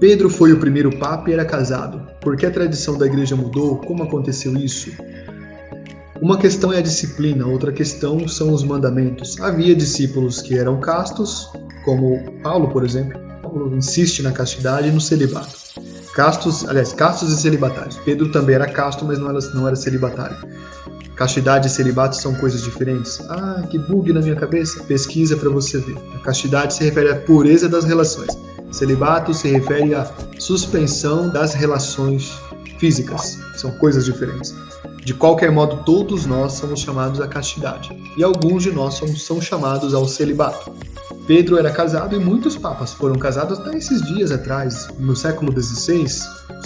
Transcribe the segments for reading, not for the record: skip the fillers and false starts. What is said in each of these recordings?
Pedro foi o primeiro papa e era casado. Por que a tradição da igreja mudou? Como aconteceu isso? Uma questão é a disciplina, outra questão são os mandamentos. Havia discípulos que eram castos, como Paulo, por exemplo. Paulo insiste na castidade e no celibato. Castos e celibatários. Pedro também era casto, mas não era celibatário. Castidade e celibato são coisas diferentes. Ah, que bug na minha cabeça. Pesquisa para você ver. A castidade se refere à pureza das relações. Celibato se refere à suspensão das relações físicas. São coisas diferentes. De qualquer modo, todos nós somos chamados à castidade. E alguns de nós são chamados ao celibato. Pedro era casado e muitos papas foram casados até esses dias atrás. No século XVI,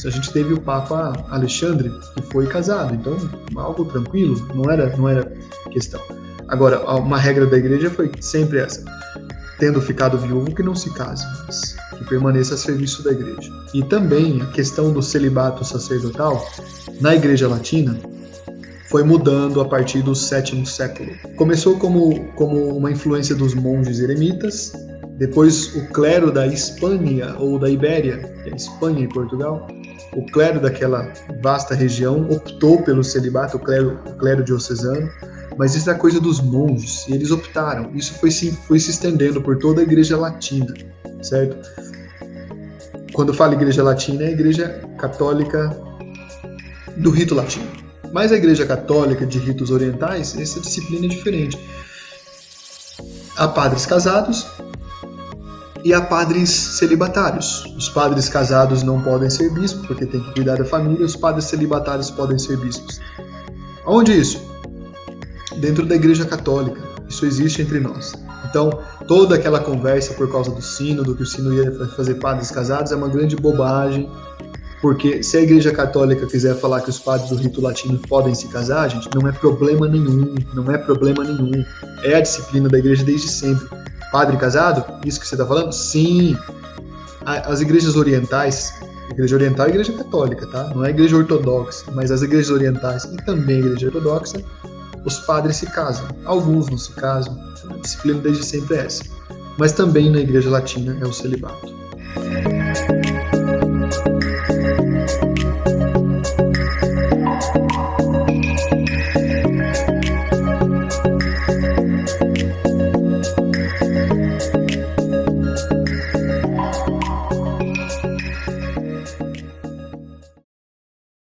a gente teve o Papa Alexandre, que foi casado. Então, algo tranquilo, não era questão. Agora, uma regra da igreja foi sempre essa. Tendo ficado viúvo, que não se case, mas que permaneça a serviço da igreja. E também a questão do celibato sacerdotal, na igreja latina, foi mudando a partir do sétimo século. Começou como uma influência dos monges eremitas, depois o clero da Hispânia ou da Ibéria, que é Espanha e Portugal, o clero daquela vasta região optou pelo celibato, o clero diocesano, mas isso é coisa dos monges, e eles optaram. Isso foi se estendendo por toda a igreja latina, certo? Quando falo igreja latina, é a igreja católica do rito latino. Mas a igreja católica de ritos orientais, essa disciplina é diferente. Há padres casados e há padres celibatários. Os padres casados não podem ser bispos, porque tem que cuidar da família, os padres celibatários podem ser bispos. Onde isso? Dentro da igreja católica. Isso existe entre nós. Então, toda aquela conversa por causa do sínodo, que o sínodo ia fazer padres casados, é uma grande bobagem. Porque se a igreja católica quiser falar que os padres do rito latino podem se casar, gente, não é problema nenhum. É a disciplina da igreja desde sempre. Padre casado? Isso que você está falando? Sim. As igrejas orientais, igreja oriental é a igreja católica, tá? Não é a igreja ortodoxa, mas as igrejas orientais e também a igreja ortodoxa, os padres se casam. Alguns não se casam. A disciplina desde sempre é essa. Mas também na igreja latina é o celibato.